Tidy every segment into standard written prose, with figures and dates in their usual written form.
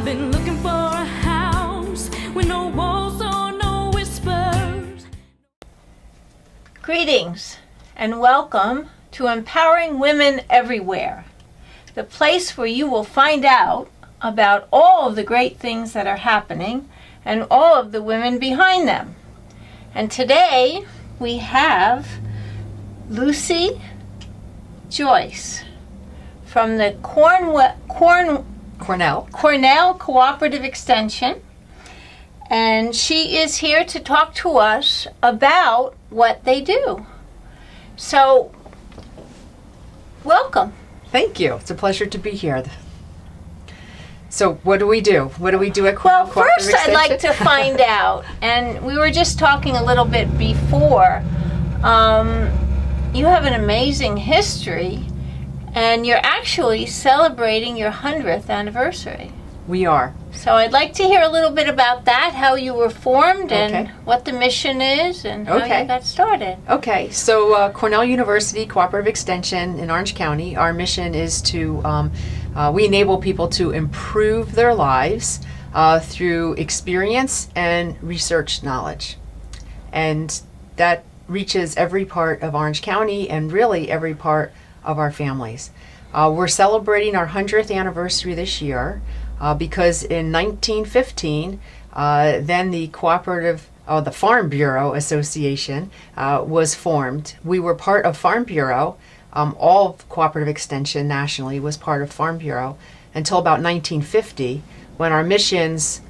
I've been looking for a house with no walls or no whispers. Greetings and welcome to Empowering Women Everywhere, the place where you will find out about all of the great things that are happening and all of the women behind them. And today we have Lucy Joyce from the Cornell Cooperative Extension, and she is here to talk to us about what they do. So, welcome. Thank you. It's a pleasure to be here. So what do we do? What do we do at Cornell Well, Cooperative first I'd like Extension? to find out, and we were just talking a little bit before, you have an amazing history, and you're actually celebrating your 100th anniversary. We are. So I'd like to hear a little bit about that, how you were formed and Okay. what the mission is and how Okay. you got started. Okay, so Cornell University Cooperative Extension in Orange County, our mission is to, we enable people to improve their lives through experience and research knowledge. And that reaches every part of Orange County and really every part of our families. We're celebrating our 100th anniversary this year because in 1915, then the the Farm Bureau Association was formed. We were part of Farm Bureau. All of Cooperative Extension nationally was part of Farm Bureau until about 1950, when our missions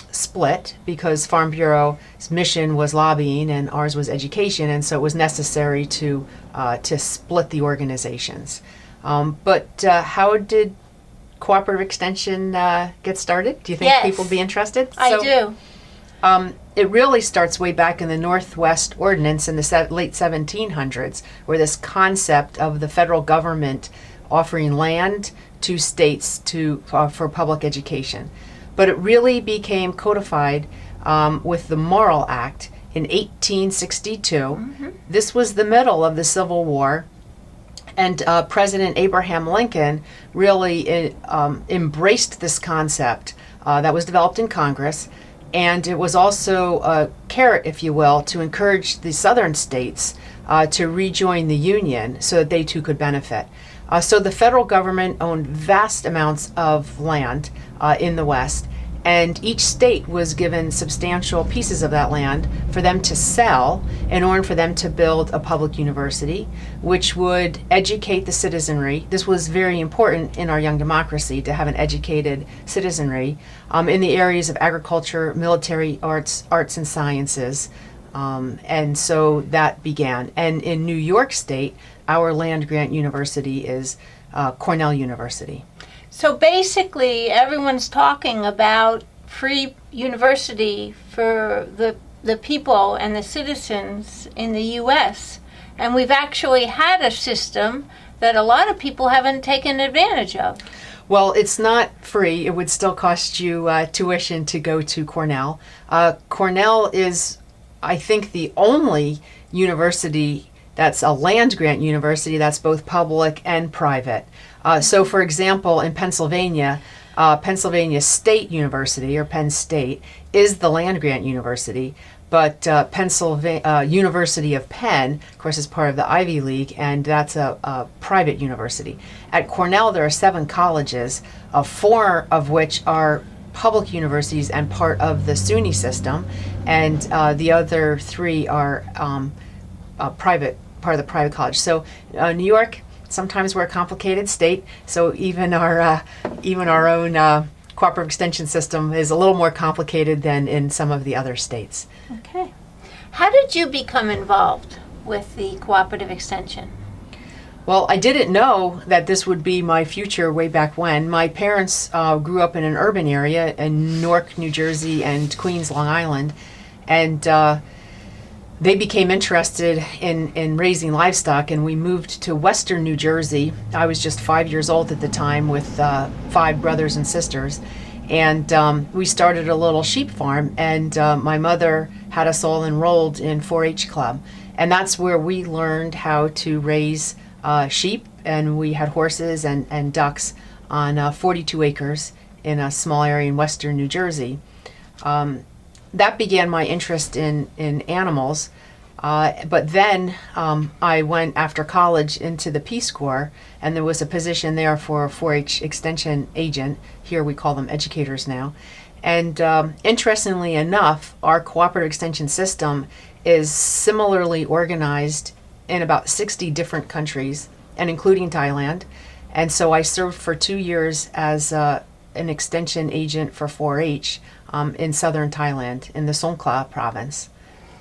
split because Farm Bureau's mission was lobbying and ours was education, and so it was necessary to split the organizations. But how did Cooperative Extension get started? Do you think Yes. people would be interested? I do. It really starts way back in the Northwest Ordinance in the late 1700s, where this concept of the federal government offering land to states for public education. But it really became codified with the Morrill Act in 1862. Mm-hmm. This was the middle of the Civil War, and President Abraham Lincoln really embraced this concept that was developed in Congress. And it was also a carrot, if you will, to encourage the southern states to rejoin the Union so that they too could benefit. So the federal government owned vast amounts of land in the West, and each state was given substantial pieces of that land for them to sell in order for them to build a public university, which would educate the citizenry. This was very important in our young democracy, to have an educated citizenry in the areas of agriculture, military arts, arts and sciences. And so that began. And in New York State, our land-grant university is Cornell University. So basically, everyone's talking about free university for the people and the citizens in the U.S. And we've actually had a system that a lot of people haven't taken advantage of. Well, it's not free. It would still cost you tuition to go to Cornell. Cornell is, I think, the only university that's a land-grant university that's both public and private. So, for example, in Pennsylvania, Pennsylvania State University, or Penn State, is the land-grant university, but Pennsylvania University of Penn, of course, is part of the Ivy League, and that's a private university. At Cornell, there are 7 colleges, 4 of which are public universities and part of the SUNY system, and the other 3 are private, part of the private college. So New York, sometimes we're a complicated state, so even our own cooperative extension system is a little more complicated than in some of the other states. Okay. How did you become involved with the cooperative extension? Well, I didn't know that this would be my future way back when. My parents grew up in an urban area in Newark, New Jersey, and Queens, Long Island, and they became interested in raising livestock, and we moved to western New Jersey. I was just 5 years old at the time with 5 brothers and sisters, and we started a little sheep farm, and my mother had us all enrolled in 4-H club, and that's where we learned how to raise sheep, and we had horses and ducks on 42 acres in a small area in western New Jersey. That began my interest in animals. But then I went after college into the Peace Corps, and there was a position there for a 4-H extension agent. Here we call them educators now. And interestingly enough, our cooperative extension system is similarly organized in about 60 different countries, and including Thailand. And so I served for 2 years as an extension agent for 4-H in southern Thailand, in the Songkhla province.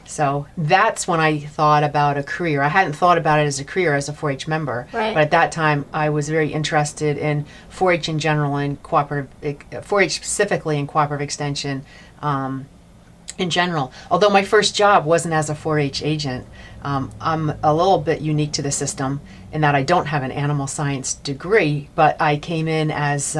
So that's when I thought about a career. I hadn't thought about it as a career as a 4-H member, Right. but at that time I was very interested in 4-H in general and 4-H specifically and cooperative extension in general. Although my first job wasn't as a 4-H agent, I'm a little bit unique to the system in that I don't have an animal science degree, but I came in as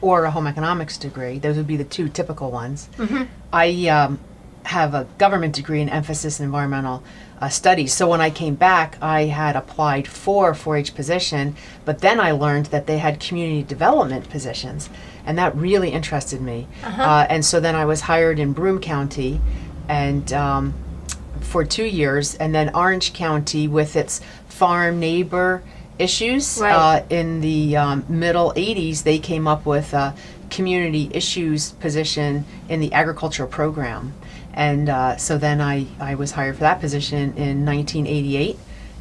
or a home economics degree. Those would be the two typical ones. Mm-hmm. I have a government degree in emphasis in environmental studies. So when I came back, I had applied for a 4-H position, but then I learned that they had community development positions, and that really interested me. And so then I was hired in Broome County, and for 2 years, and then Orange County with its farm neighbor issues. Right. In the middle 80s, they came up with a community issues position in the agricultural program. And so then I was hired for that position in 1988.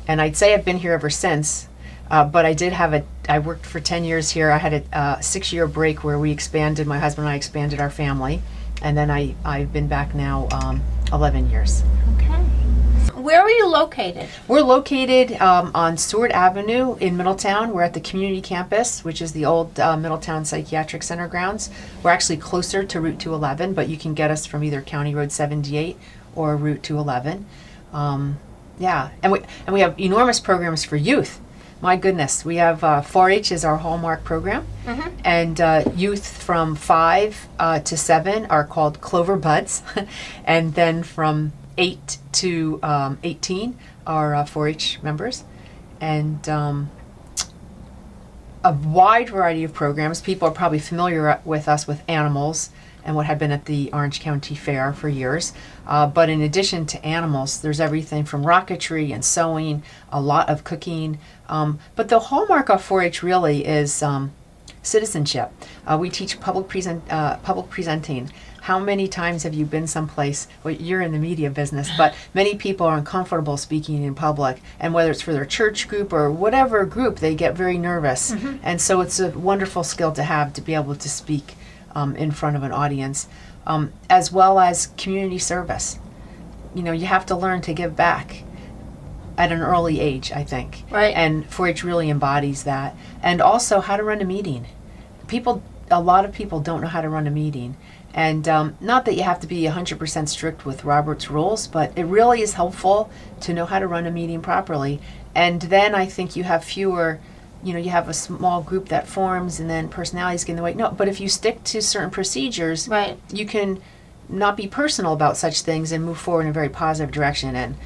And I'd say I've been here ever since. But I worked for 10 years here. I had a 6-year break where we expanded, my husband and I expanded our family. And then I've been back now 11 years. Okay. Where are you located? We're located on Seward Avenue in Middletown. We're at the community campus, which is the old Middletown Psychiatric Center grounds. We're actually closer to Route 211, but you can get us from either County Road 78 or Route 211. Yeah, and we have enormous programs for youth. My goodness, we have 4-H is our hallmark program, and youth from 5 to 7 are called Clover Buds, and then from 8 to 18 are 4-H members, and a wide variety of programs. People are probably familiar with us with animals and what had been at the Orange County Fair for years. But in addition to animals, there's everything from rocketry and sewing, a lot of cooking. But the hallmark of 4-H really is citizenship. We teach public presenting. How many times have you been someplace, well, you're in the media business, but many people are uncomfortable speaking in public, and whether it's for their church group or whatever group, they get very nervous. And so it's a wonderful skill to have, to be able to speak in front of an audience, as well as community service. You know, you have to learn to give back at an early age, I think. Right. And 4-H really embodies that. And also how to run a meeting. A lot of people don't know how to run a meeting. And not that you have to be 100% strict with Robert's rules, but it really is helpful to know how to run a meeting properly. And then I think you have fewer, you have a small group that forms and then personalities get in the way. No, but if you stick to certain procedures, Right. you can not be personal about such things and move forward in a very positive direction. And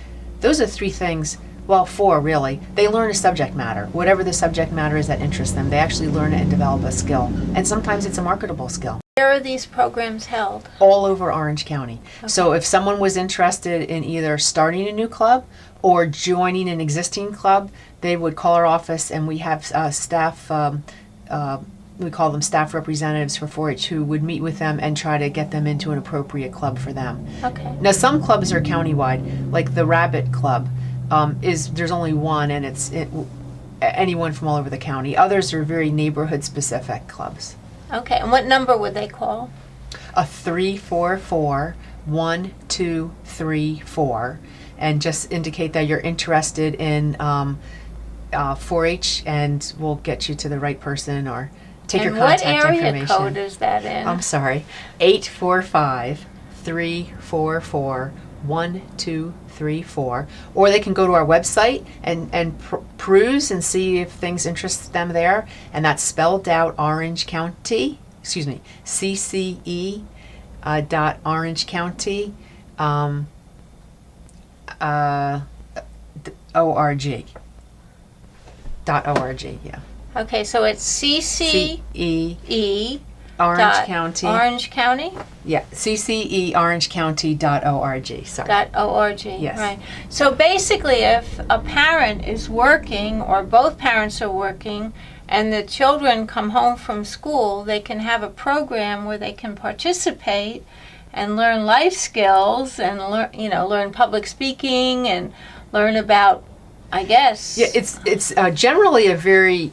those are 3 things, well, 4 really. They learn a subject matter. Whatever the subject matter is that interests them, they actually learn it and develop a skill. And sometimes it's a marketable skill. Where are these programs held? All over Orange County. So if someone was interested in either starting a new club or joining an existing club, they would call our office, and we have staff, we call them staff representatives for 4-H, who would meet with them and try to get them into an appropriate club for them. Okay. Now some clubs are countywide, like the Rabbit Club there's only one, and it's anyone from all over the county. Others are very neighborhood specific clubs. Okay. And what number would they call? A 344-1234, and just indicate that you're interested in 4-H, and we'll get you to the right person or take your contact information. And what area code is that in? I'm sorry, 845-344-1234, or they can go to our website and peruse and see if things interest them there, and that's spelled out Orange County, CCE .Orange County .org. .org, yeah. Okay, so it's CCE Orange County. Orange County? Yeah, cceorangecounty.org. Sorry. .org. Yes. Right. So basically, if a parent is working or both parents are working and the children come home from school, they can have a program where they can participate and learn life skills and learn public speaking and learn about, I guess. Yeah, it's generally a very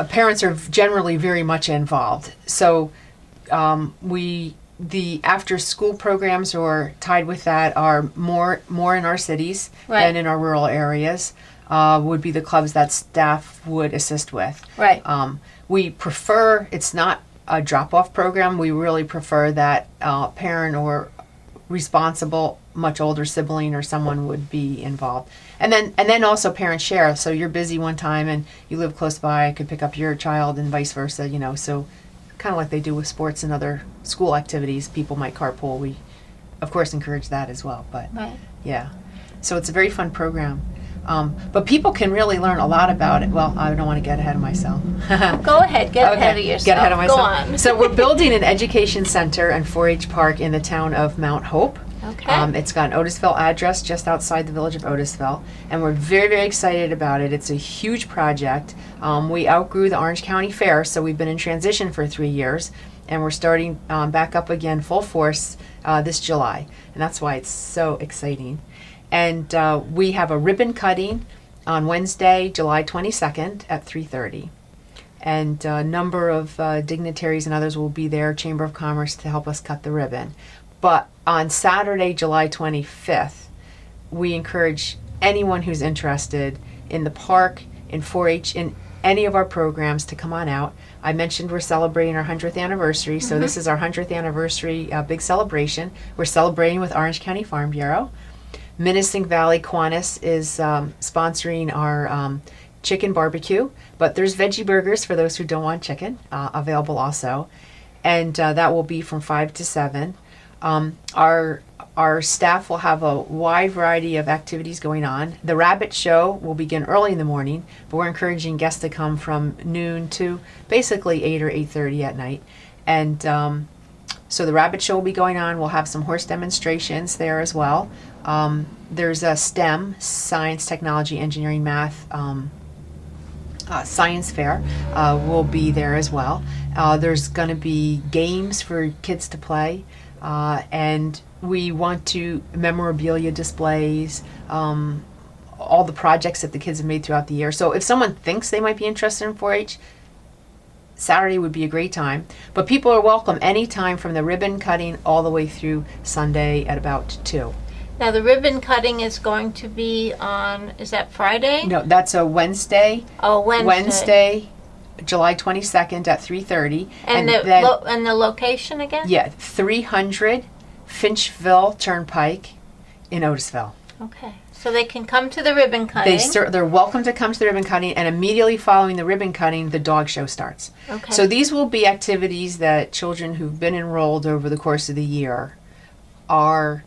parents are generally very much involved. So the after school programs or tied with that are more in our cities than in our rural areas. Would be the clubs that staff would assist with. Right. We prefer, it's not a drop-off program. We really prefer that parent or responsible, much older sibling or someone would be involved. And then also parents share. So you're busy one time and you live close by, I could pick up your child and vice versa, so kind of like they do with sports and other school activities. People might carpool. We, of course, encourage that as well. But yeah, so it's a very fun program. But people can really learn a lot about it. Well, I don't want to get ahead of myself. Go ahead, get ahead of yourself. Get ahead of myself. Go on. So we're building an education center and 4-H park in the town of Mount Hope. Okay. It's got an Otisville address just outside the village of Otisville, and we're very, very excited about it. It's a huge project. We outgrew the Orange County Fair, so we've been in transition for 3 years, and we're starting back up again full force this July, and that's why it's so exciting. And we have a ribbon cutting on Wednesday, July 22nd at 3:30. And a number of dignitaries and others will be there, Chamber of Commerce, to help us cut the ribbon. But on Saturday, July 25th, we encourage anyone who's interested in the park, in 4-H, in any of our programs to come on out. I mentioned we're celebrating our 100th anniversary, so this is our 100th anniversary big celebration. We're celebrating with Orange County Farm Bureau. Menacing Valley Kiwanis is sponsoring our chicken barbecue, but there's veggie burgers for those who don't want chicken available also, and that will be from 5 to 7. Our staff will have a wide variety of activities going on. The rabbit show will begin early in the morning, but we're encouraging guests to come from noon to basically 8 or 8:30 at night. And so the rabbit show will be going on. We'll have some horse demonstrations there as well. There's a STEM, science, technology, engineering, math, science fair will be there as well. There's going to be games for kids to play. And we want to memorabilia displays, all the projects that the kids have made throughout the year. So if someone thinks they might be interested in 4-H, Saturday would be a great time. But people are welcome anytime from the ribbon cutting all the way through Sunday at about 2. Now the ribbon cutting is going to be on, is that Friday? No, that's a Wednesday. Oh, Wednesday. Wednesday, July 22nd at 3:30. And the location again? Yeah, 300 Finchville Turnpike in Otisville. Okay. So they can come to the ribbon cutting. They're welcome to come to the ribbon cutting, and immediately following the ribbon cutting, the dog show starts. Okay. So these will be activities that children who've been enrolled over the course of the year are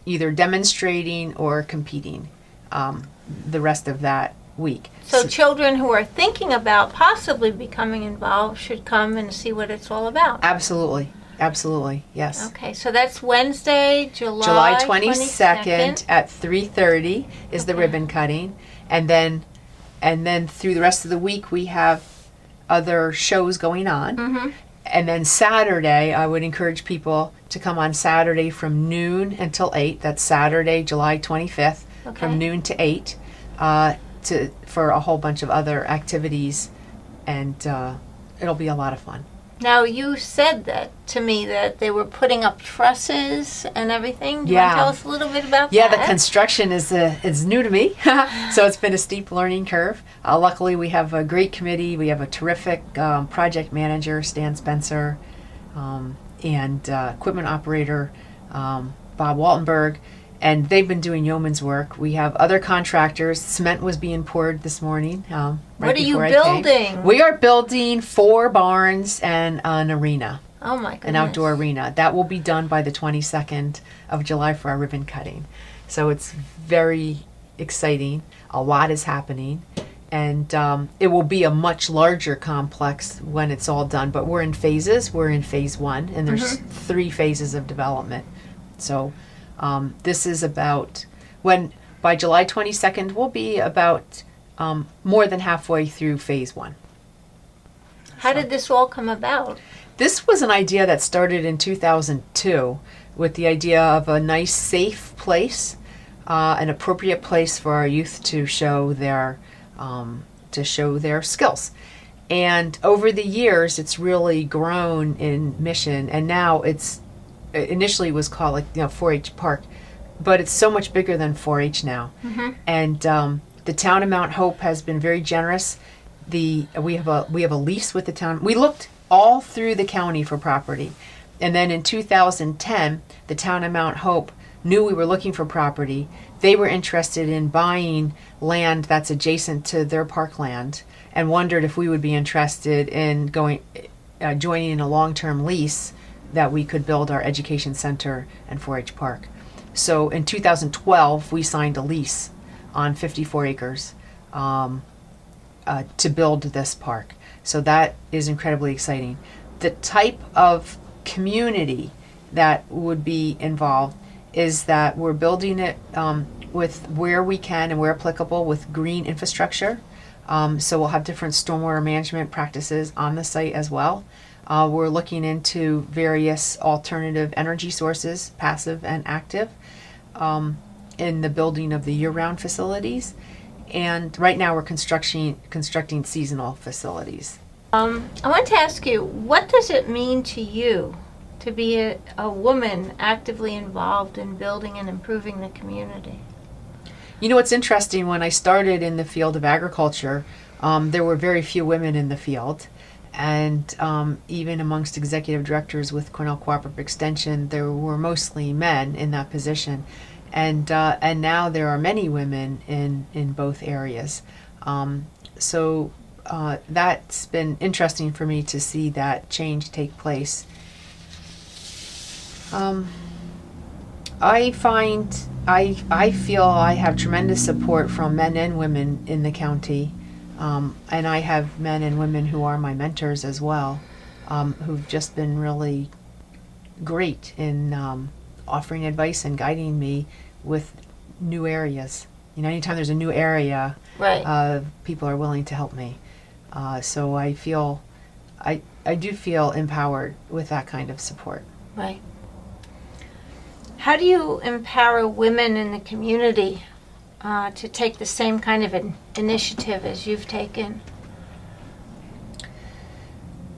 either demonstrating or competing the rest of that week. So children who are thinking about possibly becoming involved should come and see what it's all about. Absolutely. Absolutely, yes. Okay, so that's Wednesday, July 22nd at 3:30 is the ribbon cutting, and then through the rest of the week we have other shows going on. Mm-hmm. And then Saturday, I would encourage people to come on Saturday from noon until 8. That's Saturday, July 25th, from noon to 8, for a whole bunch of other activities, and it'll be a lot of fun. Now, you said that to me that they were putting up trusses and everything. Do you want to tell us a little bit about that? Yeah, the construction is new to me, so it's been a steep learning curve. Luckily, we have a great committee. We have a terrific project manager, Stan Spencer, and equipment operator, Bob Waltenberg, and they've been doing yeoman's work. We have other contractors. Cement was being poured this morning. What are you building? We are building 4 barns and an arena. Oh my goodness. An outdoor arena. That will be done by the 22nd of July for our ribbon cutting. So it's very exciting. A lot is happening. And it will be a much larger complex when it's all done. But we're in phases. We're in phase 1, and there's 3 phases of development. So this is about by July 22nd, we'll be about more than halfway through phase 1. How did this all come about? This was an idea that started in 2002 with the idea of a nice, safe place, an appropriate place for our youth to show their skills. And over the years, it's really grown in mission. And now it initially was called 4-H Park, but it's so much bigger than 4-H now. And the town of Mount Hope has been very generous. We have a lease with the town. We looked all through the county for property, and then in 2010, the town of Mount Hope knew we were looking for property. They were interested in buying land that's adjacent to their parkland, and wondered if we would be interested in joining in a long-term lease that we could build our education center and 4-H park. So in 2012, we signed a lease on 54 acres to build this park. So that is incredibly exciting. The type of community that would be involved is that we're building it with where we can and where applicable with green infrastructure. So we'll have different stormwater management practices on the site as well. We're looking into various alternative energy sources, passive and active, in the building of the year-round facilities. And right now we're constructing seasonal facilities. I want to ask you, what does it mean to you to be a woman actively involved in building and improving the community? You know, it's interesting, when I started in the field of agriculture, there were very few women in the field. And even amongst executive directors with Cornell Cooperative Extension, there were mostly men in that position. And now there are many women in both areas. So that's been interesting for me to see that change take place. I feel I have tremendous support from men and women in the county, and I have men and women who are my mentors as well, who've just been really great in offering advice and guiding me with new areas. You know, anytime there's a new area, Right. People are willing to help me. So I do feel empowered with that kind of support. Right. How do you empower women in the community to take the same kind of an initiative as you've taken?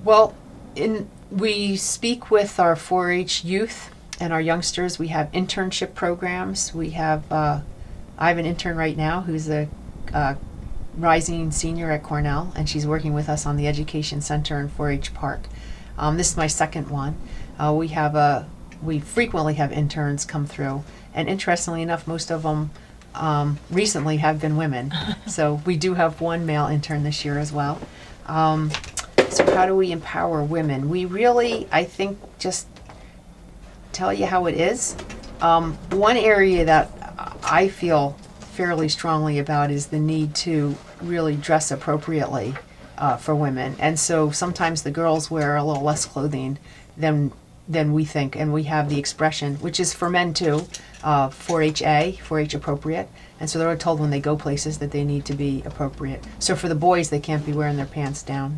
Well, we speak with our 4-H youth and our youngsters. We have internship programs. We have I have an intern right now who's a rising senior at Cornell, and she's working with us on the Education Center in 4-H Park. This is my second one. We frequently have interns come through, and interestingly enough, most of them recently have been women. So we do have one male intern this year as well. So how do we empower women? We really, I think, just tell you how it is. One area that I feel fairly strongly about is the need to really dress appropriately for women. And so sometimes the girls wear a little less clothing than we think, and we have the expression, which is for men too, 4-HA, 4-H appropriate. And so they're told when they go places that they need to be appropriate. So for the boys, they can't be wearing their pants down,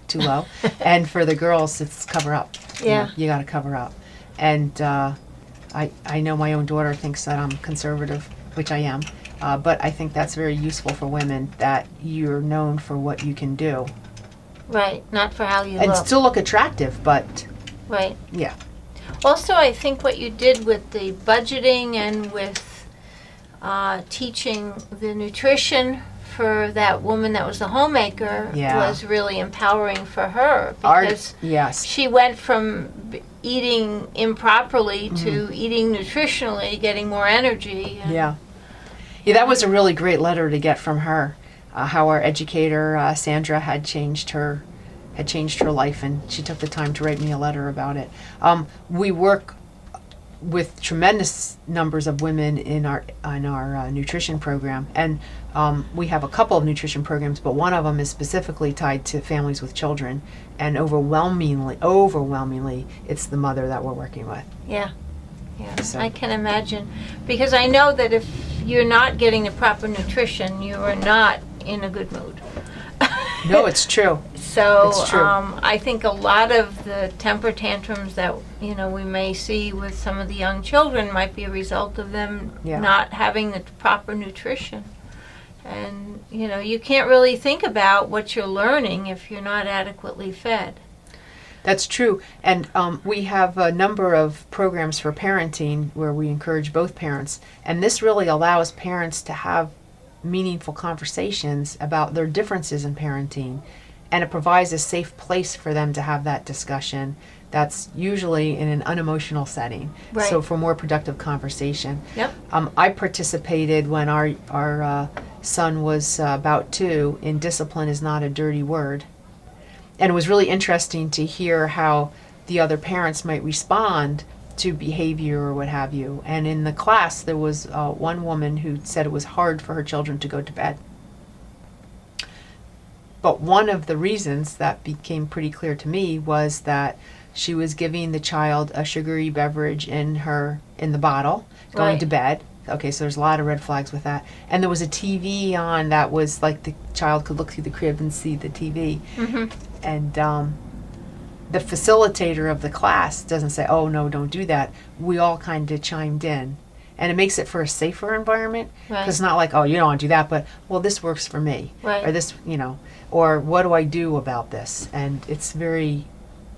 too low. And for the girls, it's cover up. Yeah. You got to cover up. And I know my own daughter thinks that I'm conservative, which I am. But I think that's very useful for women, that you're known for what you can do. Right, not for how you And look. still look attractive, but Right. yeah. Also, I think what you did with the budgeting and with teaching the nutrition for that woman that was the homemaker was really empowering for her, because Yes. she went from eating improperly to eating nutritionally, getting more energy. Yeah, that was a really great letter to get from her. How our educator Sandra had changed her life, and she took the time to write me a letter about it. We work with tremendous numbers of women in our nutrition program, and we have a couple of nutrition programs, but one of them is specifically tied to families with children, and overwhelmingly, it's the mother that we're working with. Yeah. So. I can imagine, because I know that if you're not getting the proper nutrition, you are not in a good mood. No, it's true. So It's true. I think a lot of the temper tantrums that we may see with some of the young children might be a result of them not having the proper nutrition. And you can't really think about what you're learning if you're not adequately fed. That's true. And we have a number of programs for parenting where we encourage both parents. And this really allows parents to have meaningful conversations about their differences in parenting. And it provides a safe place for them to have that discussion that's usually in an unemotional setting. Right. So for more productive conversation. Yep. I participated when our son was about 2 in Discipline is Not a Dirty Word. And it was really interesting to hear how the other parents might respond to behavior or what have you. And in the class, there was one woman who said it was hard for her children to go to bed. But one of the reasons that became pretty clear to me was that she was giving the child a sugary beverage in the bottle, going to bed. Okay, so there's a lot of red flags with that. And there was a TV on that was like the child could look through the crib and see the TV. Mm-hmm. And the facilitator of the class doesn't say, oh, no, don't do that. We all kind of chimed in. And it makes it for a safer environment. Because it's not like, oh, you don't want to do that, but, well, this works for me. Right. Or this, or what do I do about this? And it's very,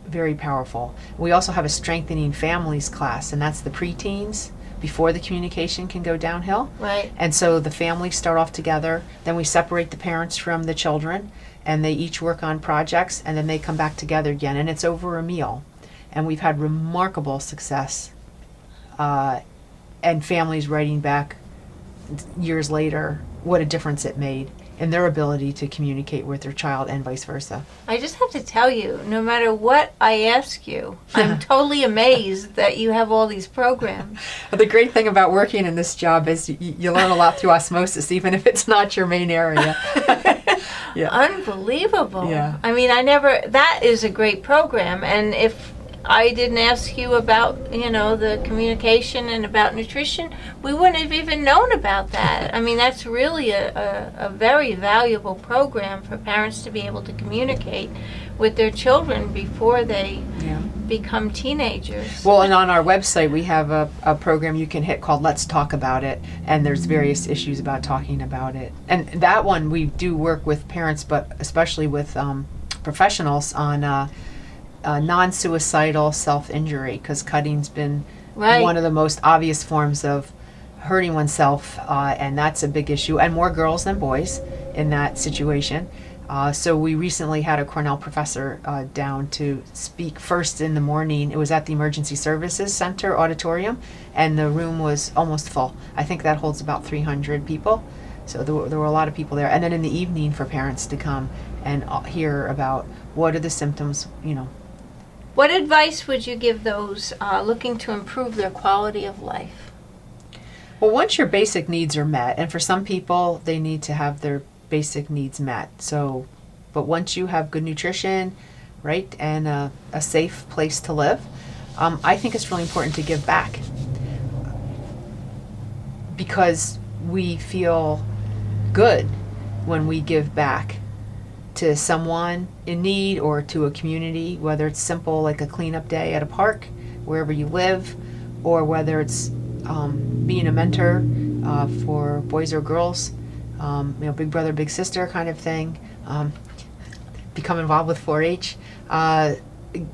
very powerful. We also have a Strengthening Families class, and that's the preteens before the communication can go downhill. Right. And so the families start off together, then we separate the parents from the children, and they each work on projects, and then they come back together again, and it's over a meal. And we've had remarkable success, and families writing back years later what a difference it made in their ability to communicate with their child and vice versa. I just have to tell you, no matter what I ask you, I'm totally amazed that you have all these programs. The great thing about working in this job is you learn a lot through osmosis, even if it's not your main area. Yeah. Unbelievable. Yeah. I mean, that is a great program. And if I didn't ask you about, the communication and about nutrition, we wouldn't have even known about that. I mean, that's really a very valuable program for parents to be able to communicate with their children before they become teenagers. Well, and on our website, we have a program you can hit called Let's Talk About It, and there's various issues about talking about it. And that one, we do work with parents, but especially with professionals on non-suicidal self-injury, because cutting's been one of the most obvious forms of hurting oneself, and that's a big issue, and more girls than boys in that situation. So we recently had a Cornell professor down to speak first in the morning. It was at the Emergency Services Center auditorium, and the room was almost full. I think that holds about 300 people. So there were a lot of people there. And then in the evening for parents to come and hear about what are the symptoms, What advice would you give those looking to improve their quality of life? Well, once your basic needs are met, and for some people, they need to have their basic needs met. So, but once you have good nutrition, right, and a safe place to live, I think it's really important to give back. Because we feel good when we give back to someone in need or to a community, whether it's simple like a cleanup day at a park, wherever you live, or whether it's being a mentor for boys or girls, big brother, big sister kind of thing, become involved with 4-H,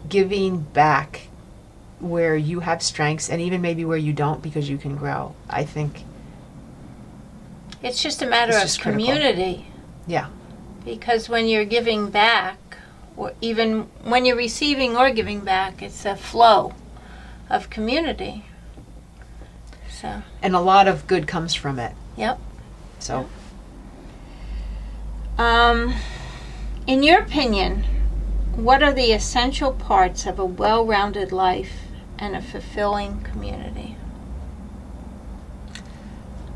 giving back where you have strengths and even maybe where you don't because you can grow. I think it's just a matter it's of just critical. community. Yeah. Because when you're giving back, or even when you're receiving or giving back, it's a flow of community. So. And a lot of good comes from it. Yep. So. In your opinion, what are the essential parts of a well-rounded life and a fulfilling community?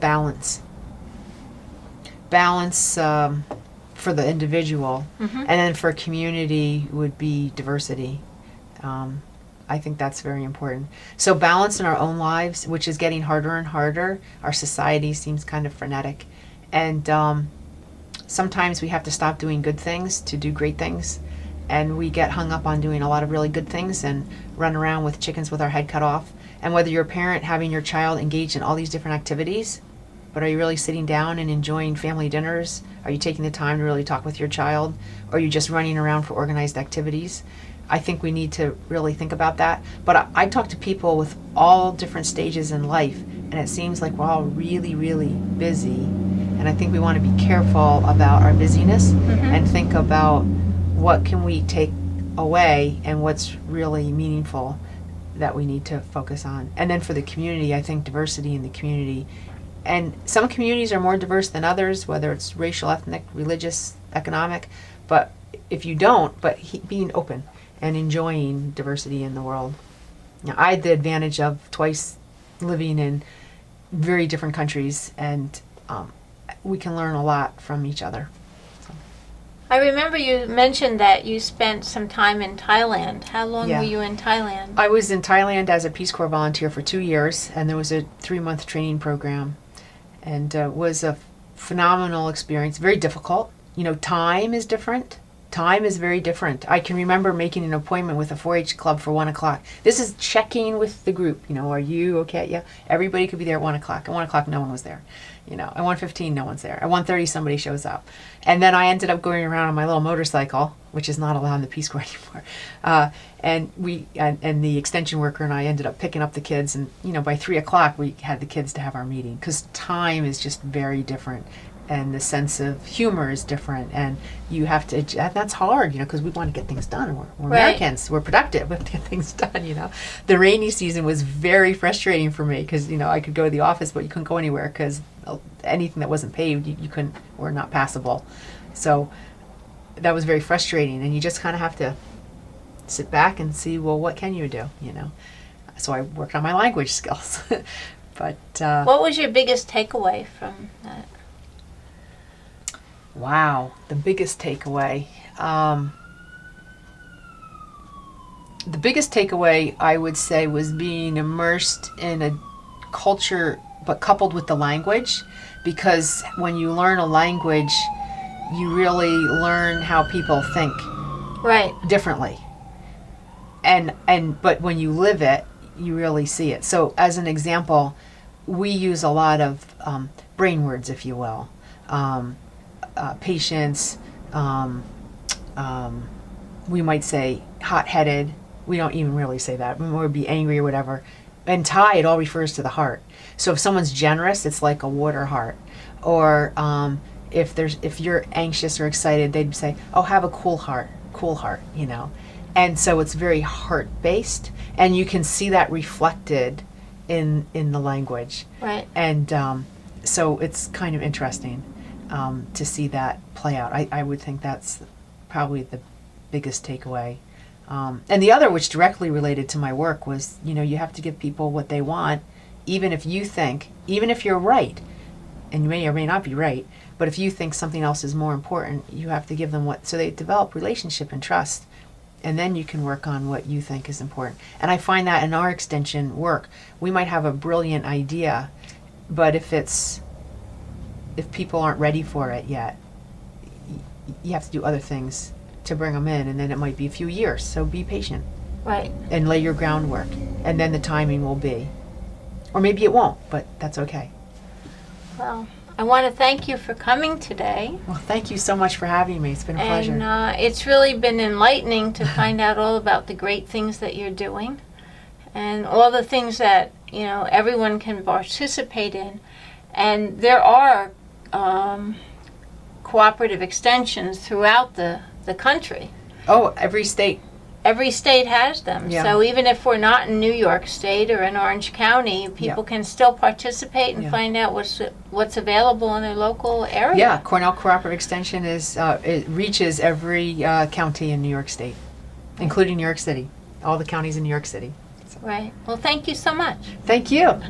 Balance. Balance for the individual, and then for community would be diversity. I think that's very important. So balance in our own lives, which is getting harder and harder. Our society seems kind of frenetic. And sometimes we have to stop doing good things to do great things. And we get hung up on doing a lot of really good things and run around with chickens with our head cut off. And whether you're a parent having your child engaged in all these different activities, but are you really sitting down and enjoying family dinners? Are you taking the time to really talk with your child? Or are you just running around for organized activities? I think we need to really think about that. But I talk to people with all different stages in life, and it seems like we're all really, really busy. And I think we want to be careful about our busyness and think about what can we take away and what's really meaningful that we need to focus on. And then for the community, I think diversity in the community. And some communities are more diverse than others, whether it's racial, ethnic, religious, economic. But if you don't, being open and enjoying diversity in the world. Now, I had the advantage of twice living in very different countries, and we can learn a lot from each other. So. I remember you mentioned that you spent some time in Thailand. How long Yeah. were you in Thailand? I was in Thailand as a Peace Corps volunteer for 2 years, and there was a 3-month training program, and was a phenomenal experience. Very difficult. You know, time is different. Time is very different. I can remember making an appointment with a 4-H club for 1 o'clock. This is checking with the group. You know, are you okay? Yeah. Everybody could be there at 1 o'clock. At 1 o'clock, no one was there. You know, at 1:15, no one's there. At 1:30, somebody shows up. And then I ended up going around on my little motorcycle, which is not allowed in the Peace Corps anymore. And the extension worker and I ended up picking up the kids. And, you know, by 3 o'clock, we had the kids to have our meeting, because time is just very different. And the sense of humor is different, and you have to. That's hard, you know, because we want to get things done. We're Right. Americans. We're productive. We have to get things done. You know, the rainy season was very frustrating for me because, you know, I could go to the office, but you couldn't go anywhere because anything that wasn't paved, you couldn't, or not passable. So that was very frustrating, and you just kind of have to sit back and see, well, what can you do? You know, so I worked on my language skills. But What was your biggest takeaway from that? wow, the biggest takeaway. The biggest takeaway, I would say, was being immersed in a culture, but coupled with the language. Because when you learn a language, you really learn how people think Right. differently. But when you live it, you really see it. So as an example, we use a lot of brain words, if you will. Patience, we might say hot-headed. We don't even really say that. We would be angry or whatever. In Thai, it all refers to the heart. So if someone's generous, it's like a water heart. Or if you're anxious or excited, they'd say, "Oh, have a cool heart," you know. And so it's very heart-based, and you can see that reflected in the language. Right. And so it's kind of interesting to see that play out. I would think that's probably the biggest takeaway. And the other, which directly related to my work, was, you know, you have to give people what they want, even if you're right, and you may or may not be right, but if you think something else is more important, you have to give them so they develop relationship and trust, and then you can work on what you think is important. And I find that in our extension work, we might have a brilliant idea, but if people aren't ready for it yet, you have to do other things to bring them in, and then it might be a few years. So be patient. Right. And lay your groundwork, and then the timing will be. Or maybe it won't, but that's okay. Well, I want to thank you for coming today. Well, thank you so much for having me. It's been a pleasure. And it's really been enlightening to find out all about the great things that you're doing and all the things that, you know, everyone can participate in. And there are cooperative extensions throughout the country. Oh, every state. Every state has them. Yeah. So even if we're not in New York State or in Orange County, people can still participate and find out what's available in their local area. Yeah, Cornell Cooperative Extension it reaches every county in New York State, including New York City, all the counties in New York City. So. Right. Well, thank you so much. Thank you.